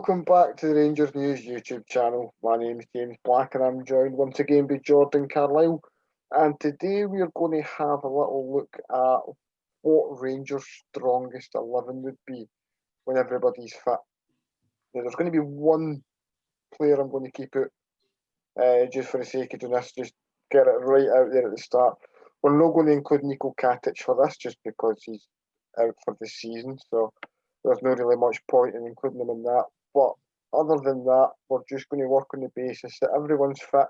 welcome back to the Rangers News YouTube channel. My name is James Black and I'm joined once again by Jordan Carlisle. And today we are going to have a little look at what Rangers' strongest 11 would be when everybody's fit. Now, there's going to be one player I'm going to keep out just for the sake of doing this, just get it right out there at the start. We're not going to include Niko Katic for this just because he's out for the season, so there's not really much point in including him in that. But other than that, we're just going to work on the basis that everyone's fit,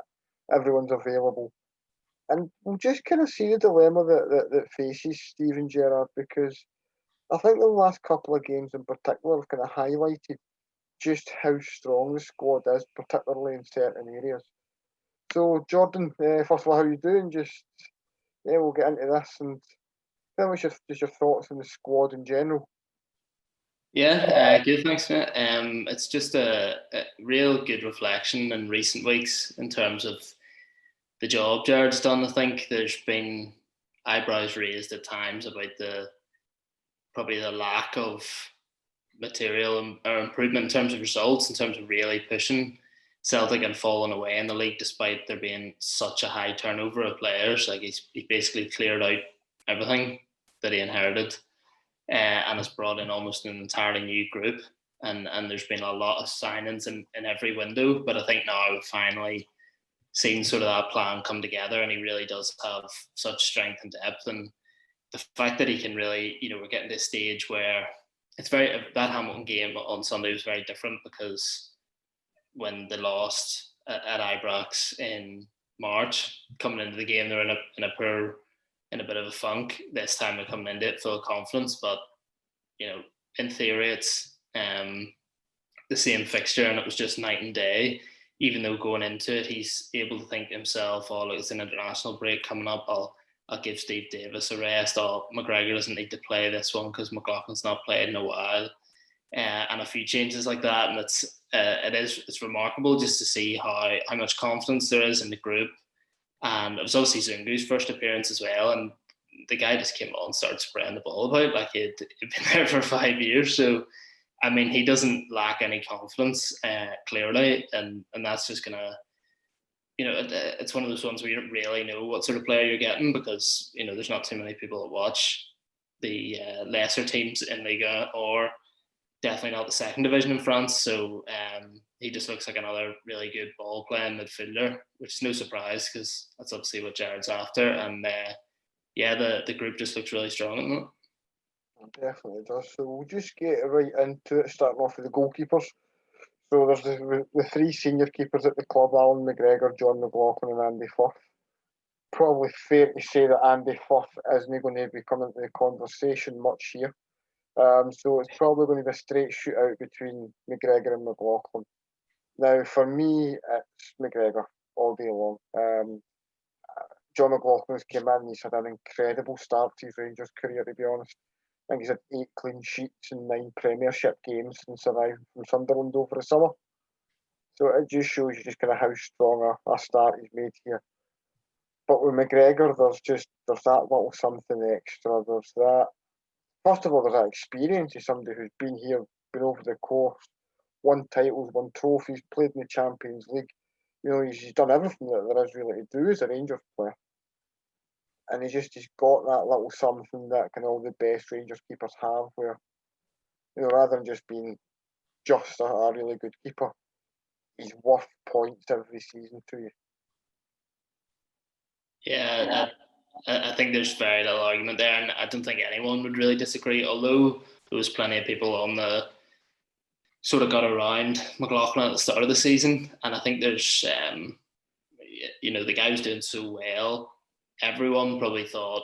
everyone's available. And we'll just kind of see the dilemma that faces Steven Gerrard, because I think the last couple of games in particular have kind of highlighted just how strong the squad is, particularly in certain areas. So, Jordan, first of all, how are you doing? We'll get into this and tell me just your thoughts on the squad in general. Yeah, good, thanks, mate. It's just a real good reflection in recent weeks in terms of the job Gerrard's done. I think there's been eyebrows raised at times about probably the lack of material or improvement in terms of results, in terms of really pushing Celtic and falling away in the league despite there being such a high turnover of players. Like he basically cleared out everything that he inherited and has brought in almost an entirely new group. And there's been a lot of signings in every window. But I think now we've finally seen sort of that plan come together, and he really does have such strength and depth. And the fact that he can really, we're getting to a stage where that Hamilton game on Sunday was very different, because when they lost at Ibrox in March, coming into the game, they're in a bit of a funk. This time they're coming into it full of confidence, but in theory it's the same fixture, and it was just night and day. Even though going into it, he's able to think to himself, "Oh, look, it's an international break coming up. I'll give Steve Davis a rest. McGregor doesn't need to play this one because McLaughlin's not played in a while," and a few changes like that. And it's remarkable just to see how much confidence there is in the group. And it was obviously Zungu's first appearance as well, and the guy just came on and started spreading the ball about like he'd been there for 5 years. So, I mean, he doesn't lack any confidence, clearly, and that's just gonna, it's one of those ones where you don't really know what sort of player you're getting, because there's not too many people that watch the lesser teams in Liga, or definitely not the second division in France. So he just looks like another really good ball playing midfielder, which is no surprise because that's obviously what Gerrard's after. And the group just looks really strong at the moment. It definitely does. So we'll just get right into it, starting off with the goalkeepers. So there's the three senior keepers at the club: Alan McGregor, John McLaughlin and Andy Firth. Probably fair to say that Andy Firth isn't going to be coming into the conversation much here. So it's probably going to be a straight shootout between McGregor and McLaughlin. Now, for me, it's McGregor all day long. John McLaughlin's came in, he's had an incredible start to his Rangers career, to be honest. I think he's had 8 clean sheets in 9 Premiership games since arriving from Sunderland over the summer. So it just shows you just kind of how strong a start he's made here. But with McGregor, there's that little something extra. There's that. First of all, there's that experience of somebody who's been here, been over the course, won titles, won trophies, played in the Champions League. He's done everything that there is really to do as a Rangers player. And he's got that little something that all the best Rangers keepers have, where, rather than just being just a really good keeper, he's worth points every season to you. Yeah, I think there's very little argument there, and I don't think anyone would really disagree, although there was plenty of people on the sort of got around McLaughlin at the start of the season. And I think there's, the guy was doing so well. Everyone probably thought,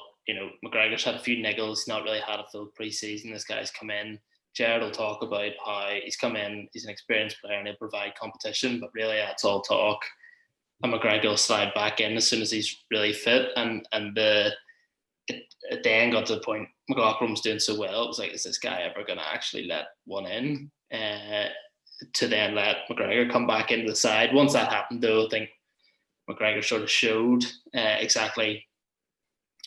McGregor's had a few niggles, not really had a full pre-season. This guy's come in. Gerrard will talk about how he's come in, he's an experienced player and he'll provide competition, but really that's all talk. And McGregor will slide back in as soon as he's really fit. And it then got to the point McLaughlin was doing so well, it was like, is this guy ever going to actually let one in? To then let McGregor come back into the side. Once that happened, though, I think McGregor sort of showed exactly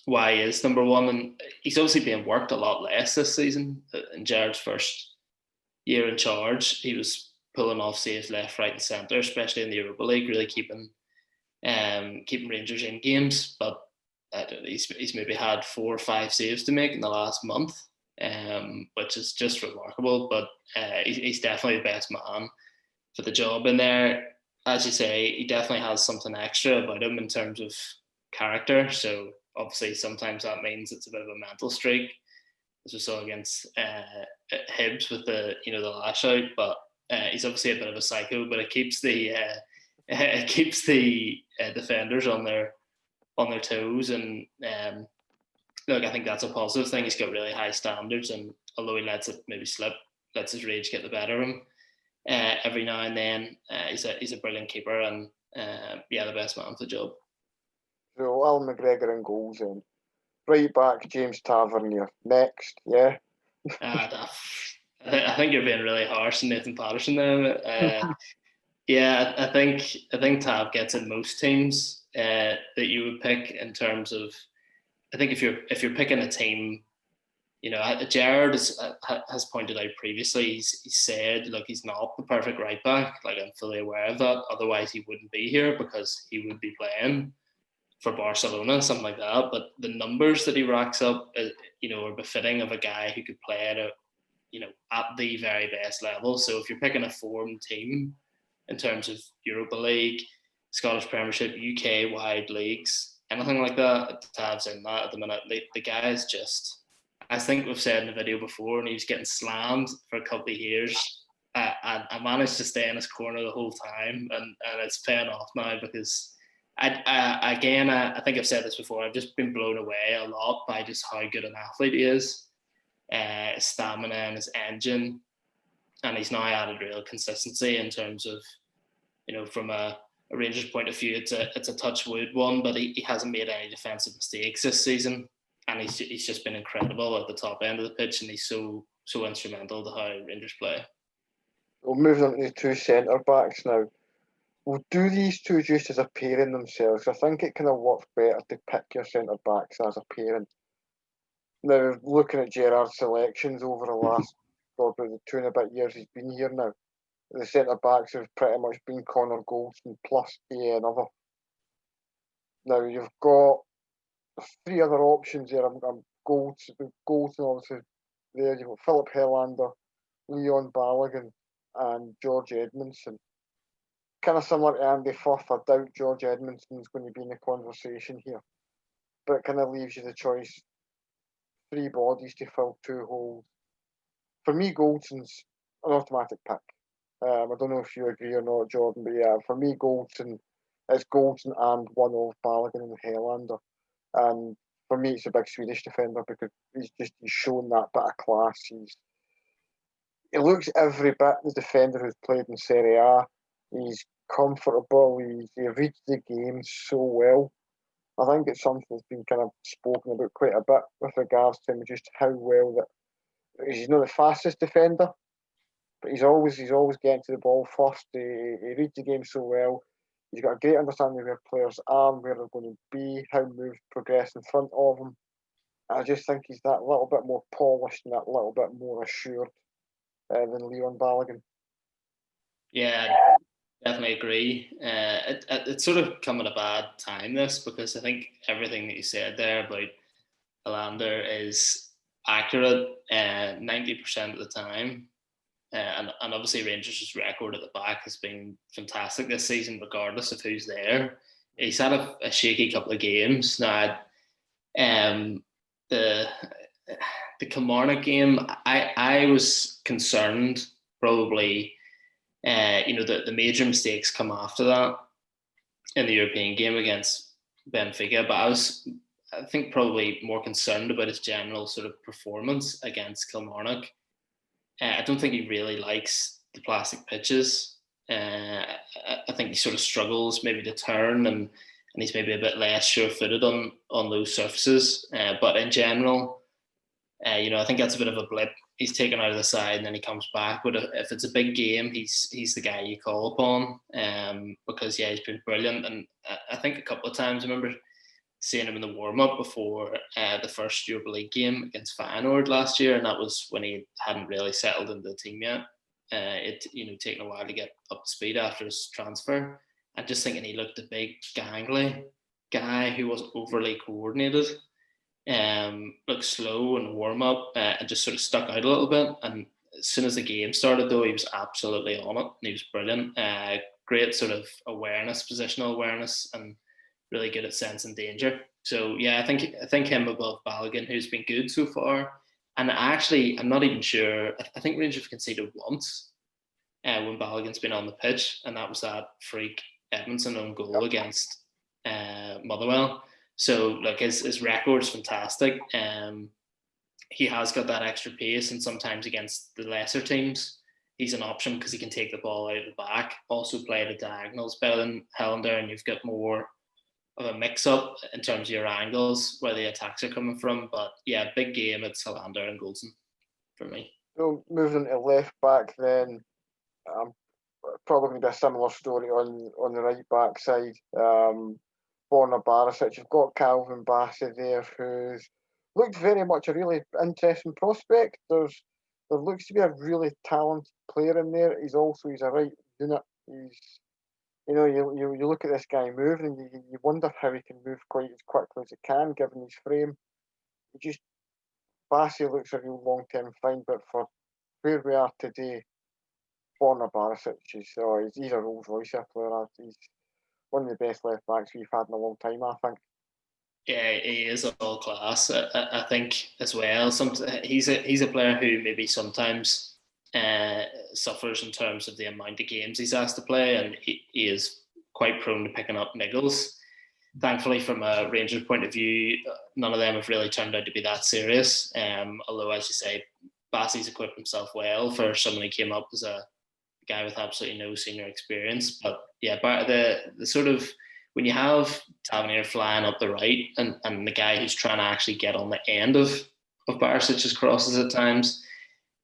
why he is number one. And he's obviously being worked a lot less this season. In Gerrard's first year in charge, he was pulling off saves left, right, and centre, especially in the Europa League, really keeping Rangers in games. But he's maybe had 4 or 5 saves to make in the last month, which is just remarkable. But he's definitely the best man for the job in there. As you say, he definitely has something extra about him in terms of character. So obviously sometimes that means it's a bit of a mental streak, as we saw against Hibs with the lash out. But he's obviously a bit of a psycho, but it keeps the defenders on their toes. And look, I think that's a positive thing. He's got really high standards, and although he lets it maybe slip, lets his rage get the better of him every now and then, he's a brilliant keeper, and the best man for the job. So Al McGregor in goals, and right back James Tavernier next. Yeah. I think you're being really harsh on Nathan Patterson there. Yeah, I think Tav gets in most teams that you would pick in terms of. I think if you're picking a team, Gerrard has pointed out previously. He's said, look, he's not the perfect right back. Like, I'm fully aware of that. Otherwise, he wouldn't be here, because he would be playing for Barcelona, something like that. But the numbers that he racks up, are befitting of a guy who could play at the very best level. So if you're picking a formed team in terms of Europa League, Scottish Premiership, UK wide leagues, anything like that, Tav's in that at the minute. The guy is just, I think we've said in the video before, and he was getting slammed for a couple of years. I managed to stay in his corner the whole time, and it's paying off now, because I think I've said this before, I've just been blown away a lot by just how good an athlete he is, his stamina and his engine, and he's now added real consistency in terms of, from a Rangers point of view, it's a touch wood one, but he hasn't made any defensive mistakes this season, and he's just been incredible at the top end of the pitch, and he's so instrumental to how Rangers play. We'll move on to the 2 centre backs now. We'll do these two just as a pairing themselves. I think it kind of works better to pick your centre backs as a pairing. Now, looking at Gerrard's selections over the last about the 2 and a bit years he's been here now, the centre backs have pretty much been Connor Goldson plus another. Now you've got 3 other options there. Goldson obviously there. You've got Philip Helander, Leon Balogun, and George Edmondson. Kind of similar to Andy Fuff, I doubt George Edmondson's going to be in the conversation here. But it kind of leaves you the choice. 3 bodies to fill 2 holes. For me, Goldson's an automatic pick. I don't know if you agree or not, Jordan, but yeah, for me, Goldson is Goldson and one of Balogun and Helander. And for me, it's a big Swedish defender, because he's shown that bit of class. He looks every bit the defender who's played in Serie A. He's comfortable. He reads the game so well. I think it's something that's been kind of spoken about quite a bit with regards to him, just how well that he's not the fastest defender, but he's always getting to the ball first. He reads the game so well. He's got a great understanding of where players are, where they're going to be, how moves progress in front of him. I just think he's that little bit more polished and that little bit more assured than Leon Balogun. Yeah, definitely agree. It's sort of come at a bad time, this, because I think everything that you said there about Helander is accurate 90% of the time. And obviously Rangers' record at the back has been fantastic this season, regardless of who's there. He's had a shaky couple of games. Now, the Kamara game, I was concerned, probably. The major mistakes come after that in the European game against Benfica, but I think probably more concerned about his general sort of performance against Kilmarnock. I don't think he really likes the plastic pitches. I think he sort of struggles maybe to turn, and he's maybe a bit less sure-footed on those surfaces. But in general, I think that's a bit of a blip. He's taken out of the side and then he comes back. But if it's a big game, he's the guy you call upon, because he's been brilliant. And I think a couple of times I remember seeing him in the warm-up before the first Europa League game against Feyenoord last year, and that was when he hadn't really settled into the team yet. it taking a while to get up to speed after his transfer. And just thinking he looked a big gangly guy who wasn't overly coordinated. Looked slow in warm up and just sort of stuck out a little bit. And as soon as the game started, though, he was absolutely on it. And he was brilliant. Great sort of awareness, positional awareness, and really good at sensing danger. So yeah, I think him above Balogun, who's been good so far. And actually, I'm not even sure. I think Rangers have conceded once when Balogun's been on the pitch, and that was that freak Edmondson own goal against Motherwell. So like his record's fantastic. He has got that extra pace, and sometimes against the lesser teams, he's an option because he can take the ball out of the back. Also play the diagonals better than Helander, and you've got more of a mix-up in terms of your angles where the attacks are coming from. But yeah, big game at Helander and Goldson for me. So moving to left back then, probably going to be a similar story on the right back side. Borna Barisic, you've got Calvin Bassey there, who's looked very much a really interesting prospect. There looks to be a really talented player in there. He's a right unit. You look at this guy moving and you wonder how he can move quite as quickly as he can, given his frame. Bassey looks a real long-term find, but for where we are today, Borna Barisic he's a Rolls Royce player. He's one of the best left backs we've had in a long time, I think. Yeah, he is all class. I think as well. He's a player who maybe sometimes suffers in terms of the amount of games he's asked to play, and he is quite prone to picking up niggles. Thankfully, from a Rangers point of view, none of them have really turned out to be that serious. Although, as you say, Bassey's equipped himself well for someone who came up as a guy with absolutely no senior experience. But yeah, the sort of when you have Tavernier flying up the right and the guy who's trying to actually get on the end of Barisic's crosses at times,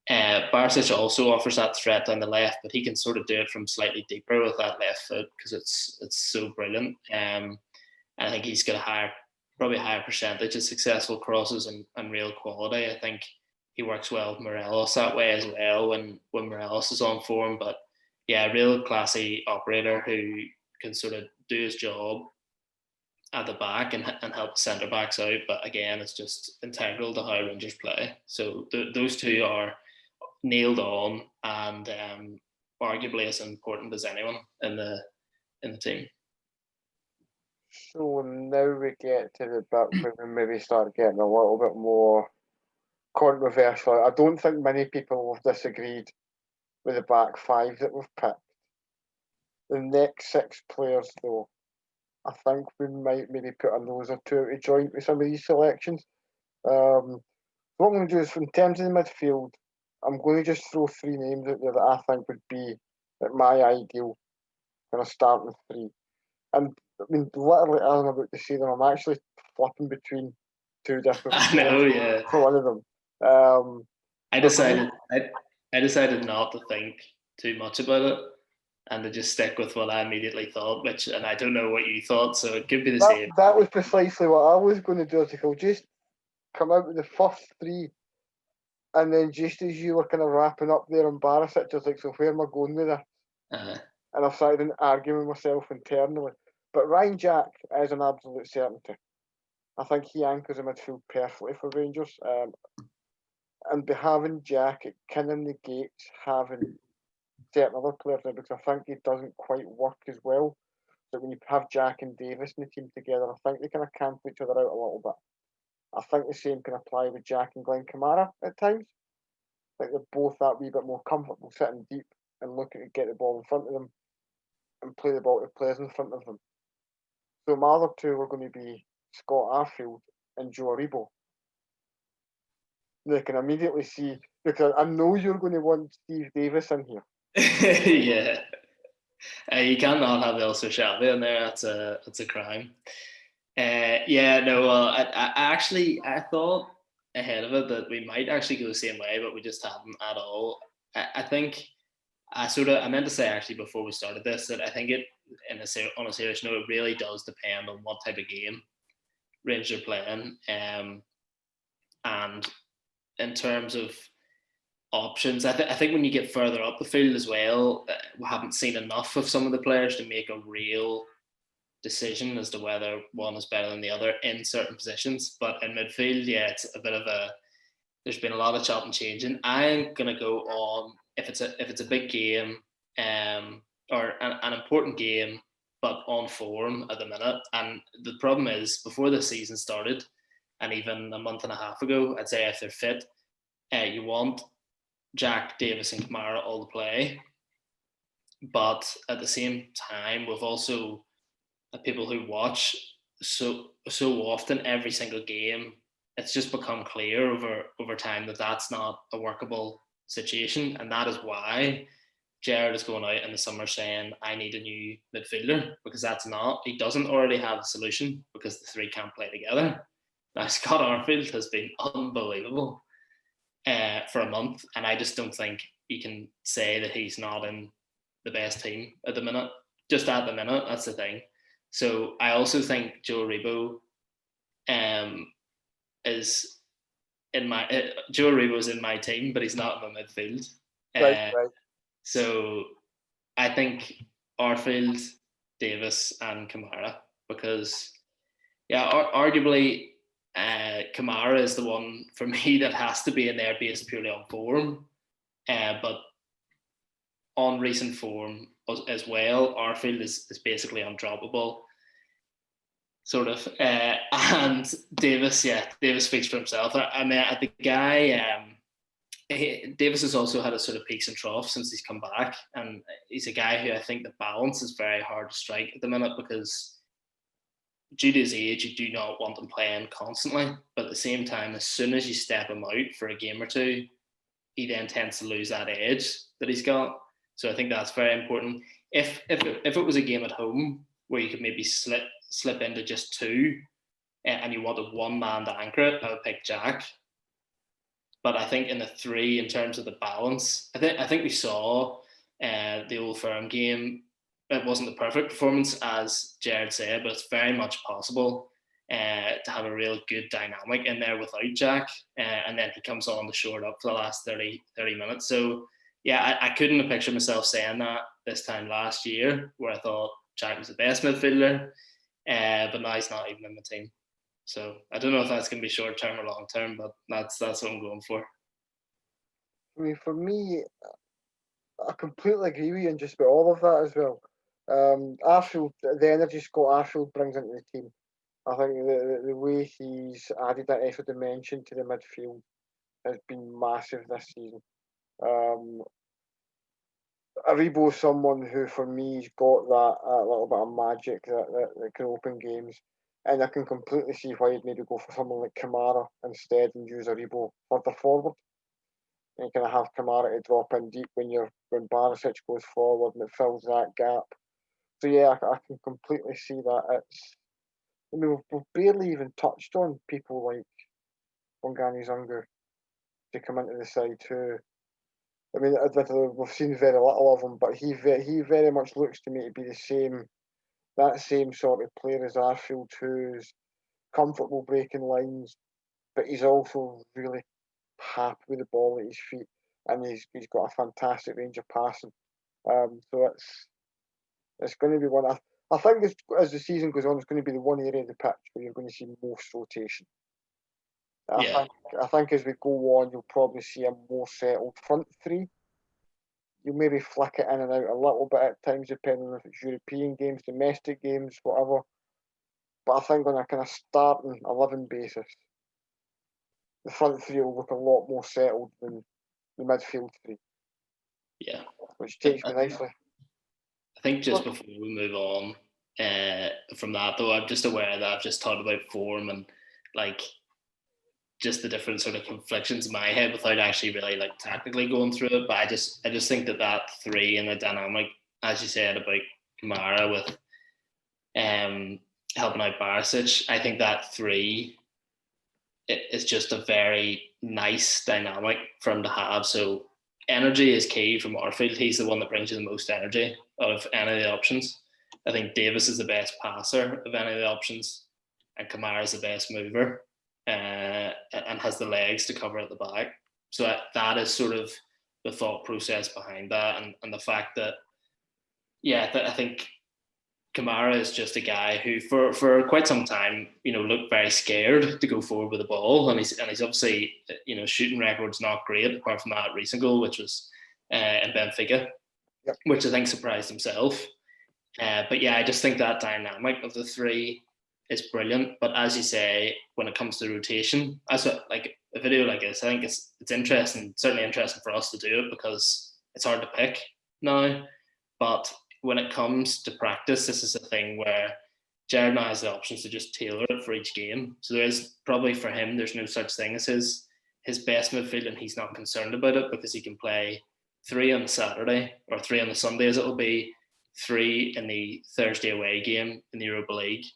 Barisic also offers that threat down the left, but he can sort of do it from slightly deeper with that left foot because it's so brilliant. And I think he's got probably a higher percentage of successful crosses and real quality. I think he works well with Morelos that way as well when Morelos is on form. But yeah, a real classy operator who can sort of do his job at the back and help the centre backs out. But again, it's just integral to how Rangers play. So those two are nailed on and arguably as important as anyone in the team. So now we get to the bit where we maybe start getting a little bit more controversial. I don't think many people have disagreed with the back five that we've picked. The next six players, though, I think we might maybe put a nose or two out of joint with some of these selections. What I'm going to do is, in terms of the midfield, I'm going to just throw three names out there that I think would be my ideal kind of starting three. And I mean, literally, as I'm about to say them, I'm actually flipping between two different I know, yeah. for one of them. I decided not to think too much about it and to just stick with what I immediately thought, and I don't know what you thought, so it could be the same. That was precisely what I was going to do. I'll just come out with the first three, and then just as you were kind of wrapping up there on Barisic, I was like, so where am I going with this? And I started arguing with myself internally. But Ryan Jack is an absolute certainty. I think he anchors the midfield perfectly for Rangers. And by having Jack, it kind of negates having certain other players now because I think it doesn't quite work as well. So when you have Jack and Davis in the team together, I think they kind of cancel each other out a little bit. I think the same can apply with Jack and Glenn Kamara at times. I think they're both that wee bit more comfortable sitting deep and looking to get the ball in front of them and play the ball to players in front of them. So my other two were going to be Scott Arfield and Joe Aribo. They can immediately see, because I know you're going to want Steve Davis in here. Yeah. You cannot have El Soshabi in there. That's a crime. I thought ahead of it that we might actually go the same way, but we just haven't at all. I think I meant to say actually before we started this that I think it on a serious note, it really does depend on what type of game Rangers are playing, and in terms of options. I think when you get further up the field as well, we haven't seen enough of some of the players to make a real decision as to whether one is better than the other in certain positions. But in midfield, yeah, it's a bit of a. There's been a lot of chop and changing. I'm gonna go on if it's a big game, or an important game, but on form at the minute. And the problem is, before the season started, and even a month and a half ago, I'd say if they're fit, you want Jack, Davis, and Kamara all to play. But at the same time, we've also people who watch so often every single game. It's just become clear over time that that's not a workable situation, and that is why Gerrard is going out in the summer saying, I need a new midfielder, because he doesn't already have a solution because the three can't play together. Now, Scott Arfield has been unbelievable for a month, and I just don't think you can say that he's not in the best team at the minute. Just at the minute, that's the thing. So I also think Joe Aribo is in my Joe Aribo's in my team, but he's not in my midfield. Right. So I think Arfield, Davis, and Kamara, because arguably Kamara is the one for me that has to be in there based purely on form, but on recent form as well, Arfield is basically undroppable, sort of. And Davis speaks for himself. I mean, the guy, Davis has also had a sort of peaks and troughs since he's come back, and he's a guy who I think the balance is very hard to strike at the minute, because due to his age, you do not want him playing constantly, but at the same time, as soon as you step him out for a game or two, he then tends to lose that edge that he's got. So I think that's very important. If it was a game at home where you could maybe slip into just two, and you wanted one man to anchor it, I would pick Jack. But I think in the three, in terms of the balance, I think we saw the Old Firm game. It wasn't the perfect performance, as Gerrard said, but it's very much possible to have a real good dynamic in there without Jack. And then he comes on to shore it up for the last 30 minutes. So, yeah, I couldn't have pictured myself saying that this time last year, where I thought Jack was the best midfielder, but now he's not even in the team. So I don't know if that's going to be short term or long term, but that's what I'm going for. I mean, for me, I completely agree with you on just about all of that as well. Arfield, the energy Scott Arfield brings into the team, I think the way he's added that extra dimension to the midfield has been massive this season. Aribo is someone who, for me, has got that little bit of magic that can open games. And I can completely see why you'd maybe go for someone like Kamara instead and use Aribo further forward. And kind of have Kamara to drop in deep when Barisic goes forward, and it fills that gap. So yeah, I can completely see that. I mean, we've barely even touched on people like Bongani Zungu to come into the side too. I mean, we've seen very little of him, but he very much looks to me to be that same sort of player as Arfield, who's comfortable breaking lines, but he's also really happy with the ball at his feet, and he's got a fantastic range of passing. So it's going to be one. I think as the season goes on, it's going to be the one area of the pitch where you're going to see most rotation. I think as we go on, you'll probably see a more settled front three. You'll maybe flick it in and out a little bit at times, depending on if it's European games, domestic games, whatever. But I think on a kind of starting 11 basis, the front three will look a lot more settled than the midfield three. Yeah. Which takes me nicely. I think just before we move on from that, though, I'm just aware that I've just talked about form and like just the different sort of conflictions in my head without actually really like technically going through it. But I just think that three and the dynamic, as you said about Kamara with helping out Barisic, I think that three is just a very nice dynamic for him to have. So energy is key from Arfield. He's the one that brings you the most energy out of any of the options. I think Davis is the best passer of any of the options, and Kamara is the best mover and has the legs to cover at the back. So that is sort of the thought process behind that, and the fact that, I think Kamara is just a guy who, for quite some time, looked very scared to go forward with the ball, and he's obviously, shooting record's not great apart from that recent goal, which was in Benfica, which I think surprised himself. But I just think that dynamic of the three is brilliant. But as you say, when it comes to rotation, like a video like this, I think it's interesting, certainly interesting for us to do it because it's hard to pick now. But when it comes to practice, this is a thing where Gerrard now has the options to just tailor it for each game. So there is probably, for him, there's no such thing as his best midfield, and he's not concerned about it because he can play 3 on the Saturday or 3 on the Sunday, as it'll be, 3 in the Thursday away game in the Europa League,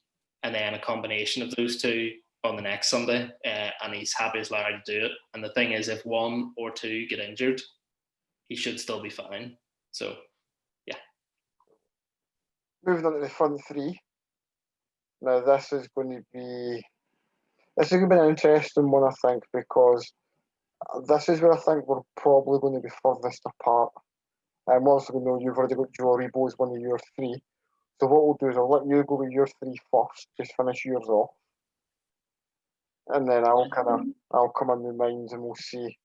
and then a combination of those 2 on the next Sunday, and he's happy as Larry to do it. And the thing is, if 1 or 2 get injured, he should still be fine. So, moving on to the front 3. Now, this is going to be an interesting one, I think, because this is where I think we're probably going to be furthest apart. And also, we know you've already got Joe Rebo as one of your 3. So what we'll do is I'll let you go with your 3 first, just finish yours off, and then I'll come in with mine, and we'll see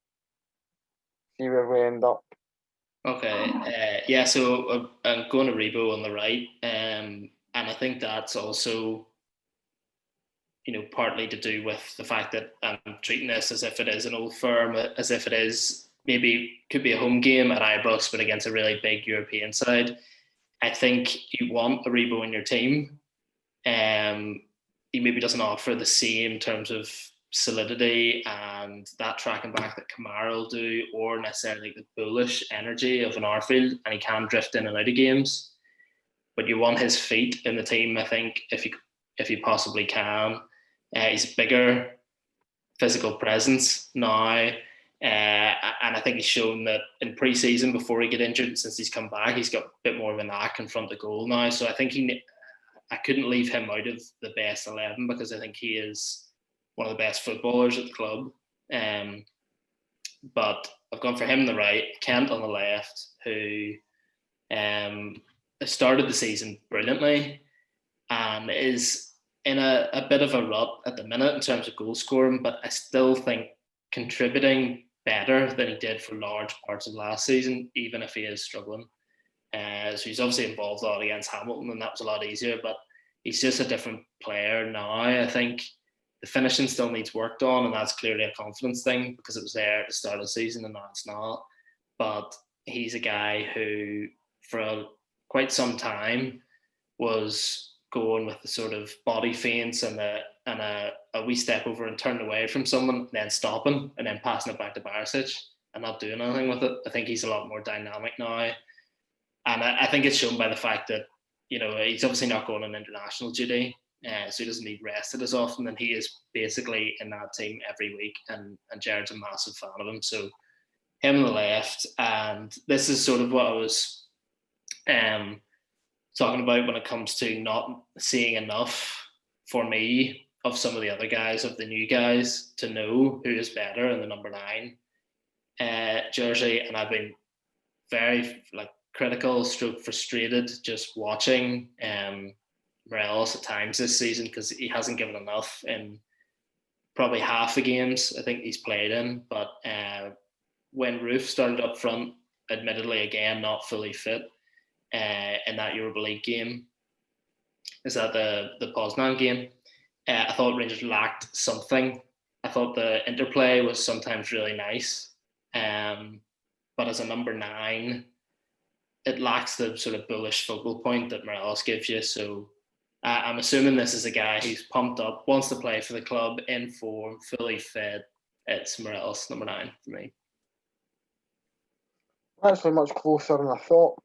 where we end up. Okay. So I'm going to Rebo on the right, and I think that's also, partly to do with the fact that I'm treating this as if it is an old firm, as if it is maybe could be a home game at Ibrox, but against a really big European side. I think you want a Rebo in your team. He maybe doesn't offer the same in terms of solidity and that tracking back that Kamara will do, or necessarily the bullish energy of an Arfield, and he can drift in and out of games. But you want his feet in the team, I think, if you possibly can. He's a bigger physical presence now. And I think he's shown that in pre-season, before he got injured, since he's come back, he's got a bit more of a knack in front of goal now. So I think I couldn't leave him out of the best 11 because I think he is one of the best footballers at the club. But I've gone for him on the right, Kent on the left, who started the season brilliantly and is in a bit of a rut at the minute in terms of goal scoring, but I still think contributing better than he did for large parts of last season, even if he is struggling. So he's obviously involved a lot against Hamilton, and that was a lot easier, but he's just a different player now. I think the finishing still needs worked on, and that's clearly a confidence thing because it was there at the start of the season and now it's not. But he's a guy who, for quite some time, was going with the sort of body feints and a wee step over and turning away from someone, then stopping and then passing it back to Barisic and not doing anything with it. I think he's a lot more dynamic now. And I think it's shown by the fact that, he's obviously not going on international duty, so he doesn't need rested as often, and he is basically in that team every week, and Gerrard's a massive fan of him. So him on the left, and this is sort of what I was talking about when it comes to not seeing enough for me of some of the other guys, of the new guys, to know who is better in the number 9 jersey. And I've been very critical, stroke frustrated just watching Morelos at times this season because he hasn't given enough in probably half the games I think he's played in. But when Roofe started up front, admittedly again not fully fit, in that Europa League game, is that the Poznan game, I thought Rangers lacked something. I thought the interplay was sometimes really nice, but as a number 9, it lacks the sort of bullish focal point that Morelos gives you. So I'm assuming this is a guy who's pumped up, wants to play for the club, in form, fully fit. It's Morelos, number 9 for me. Actually, much closer than I thought.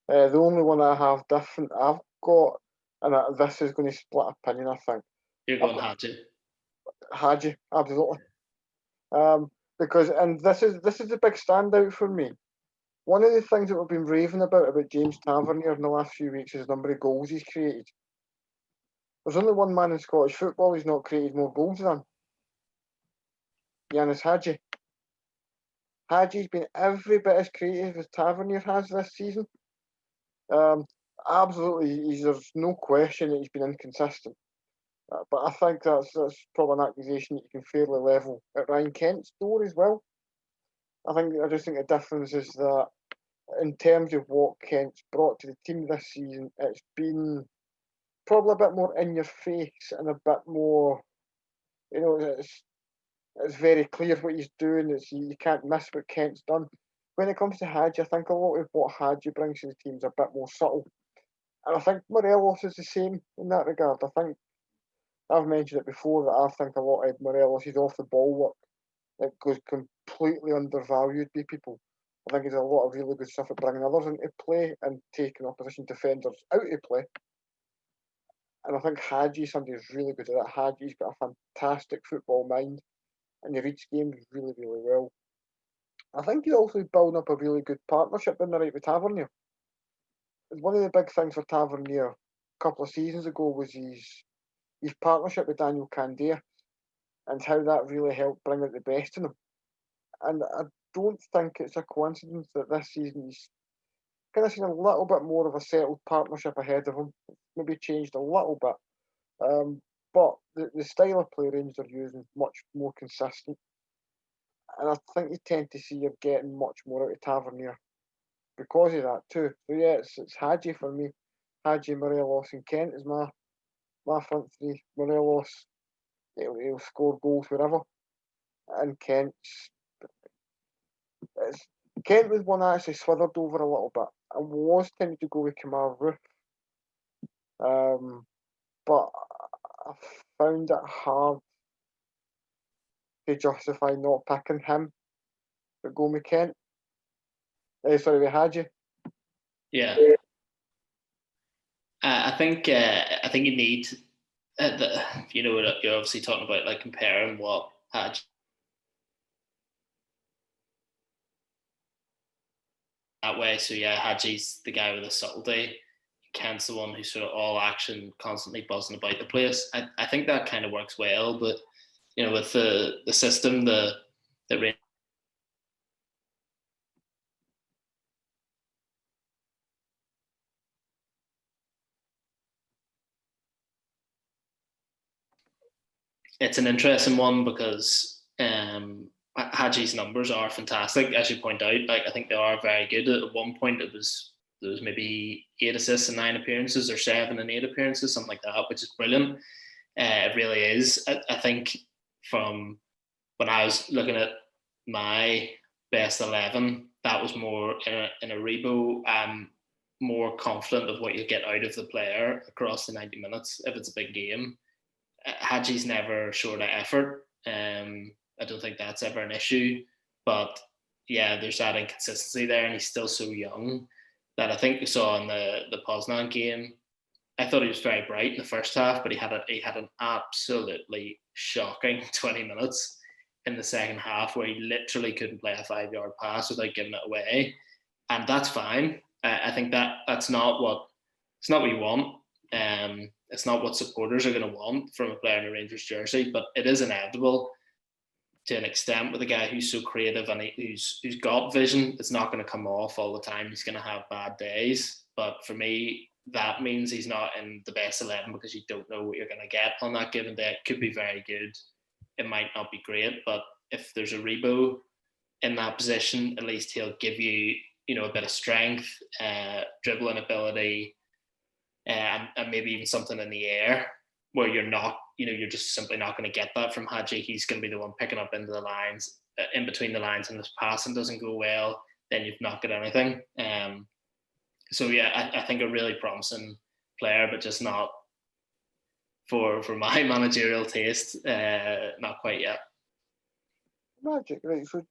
The only one I have different, I've got, and this is going to split opinion, I think. You're going Hadji. Hadji, absolutely. Because, and this is the big standout for me. One of the things that we've been raving about James Tavernier in the last few weeks is the number of goals he's created. There's only one man in Scottish football who's not created more goals than Yanis Hadji. Hadji's been every bit as creative as Tavernier has this season. Absolutely, there's no question that he's been inconsistent. But I think that's probably an accusation that you can fairly level at Ryan Kent's door as well. I just think the difference is that in terms of what Kent's brought to the team this season, it's been probably a bit more in your face and a bit more, it's very clear what he's doing. You can't miss what Kent's done. When it comes to Hadji, I think a lot of what Hadji brings to the team is a bit more subtle. And I think Morelos is the same in that regard. I think I've mentioned it before that I think a lot of Morelos' off the ball work that goes completely undervalued by people. I think he's a lot of really good stuff at bringing others into play and taking opposition defenders out of play. And I think Hadji's somebody who's really good at that. Hadji's got a fantastic football mind and he reads games really, really well. I think he's also building up a really good partnership in the right with Tavernier. One of the big things for Tavernier a couple of seasons ago was his partnership with Daniel Candea and how that really helped bring out the best in him. And I don't think it's a coincidence that this season he's kind of seen a little bit more of a settled partnership ahead of him. Maybe changed a little bit. But the style of play Rangers are using is much more consistent. And I think you tend to see you're getting much more out of Tavernier because of that too. So yeah, it's Hadji for me. Hadji, Morelos and Kent is my front three. Morelos, he'll score goals wherever. And Kent was one I actually swithered over a little bit. I was tempted to go with Kemar Roofe. But I found it hard to justify not picking him, but go with Kent. Sorry, we had you. Yeah. I think you need you're obviously talking about like comparing what Hadji that way. So yeah, Hadji's the guy with the subtlety. Kent's the one who's sort of all action, constantly buzzing about the place. I think that kind of works well, but with the system, the it's an interesting one because Hadji's numbers are fantastic, as you point out. Like I think they are very good. At one point, there was maybe 8 assists and 9 appearances, or 7 and 8 appearances, something like that, which is brilliant. It really is. I think from when I was looking at my best 11, that was more in a rebo. More confident of what you get out of the player across the 90 minutes if it's a big game. Hadji's never short of effort. I don't think that's ever an issue. But yeah, there's that inconsistency there, and he's still so young that I think we saw in the Poznan game. I thought he was very bright in the first half, but he had an absolutely shocking 20 minutes in the second half where he literally couldn't play a 5-yard pass without giving it away, and that's fine. I think that's not what you want. It's not what supporters are going to want from a player in a Rangers jersey, but it is inevitable to an extent with a guy who's so creative and who's got vision. It's not going to come off all the time. He's going to have bad days, but for me, that means he's not in the best 11 because you don't know what you're going to get on that given day. It could be very good. It might not be great, but if there's a Rebo in that position, at least he'll give you, a bit of strength, dribbling ability, and maybe even something in the air where you're not, you're just simply not going to get that from Hadji. He's going to be the one picking up into the lines, in between the lines, and if passing doesn't go well, then you've not got anything. So yeah, I think a really promising player, but just not for my managerial taste, not quite yet. Magic, right? So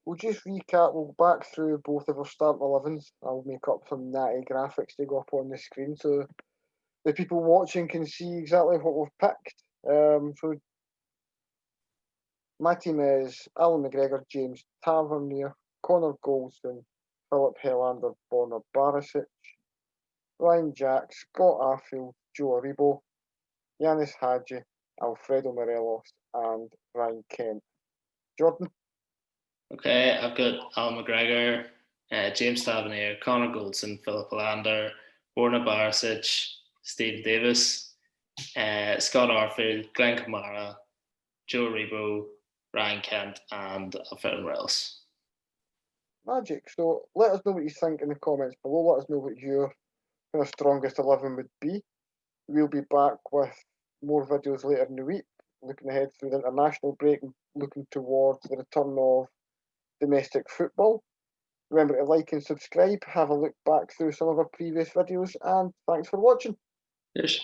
we'll just recap. We'll back through both of our starting 11s. I'll make up some natty graphics to go up on the screen so the people watching can see exactly what we've picked. So my team is Alan McGregor, James Tavernier, Connor Goldson, Philip Helander, Bonner Barisic, Ryan Jack, Scott Arfield, Joe Aribo, Yanis Hadji, Alfredo Morelos, and Ryan Kent. Jordan? Okay, I've got Al McGregor, James Tavernier, Connor Goldson, Philip Lander, Borna Barisic, Steve Davis, Scott Arfield, Glenn Kamara, Joe Rebo, Ryan Kent, and Alfredo Morelos. Magic. So let us know what you think in the comments below. Let us know what your kind of strongest 11 would be. We'll be back with more videos later in the week, looking ahead through the international break and looking towards the return of domestic football. Remember to like and subscribe, have a look back through some of our previous videos, and thanks for watching. Cheers.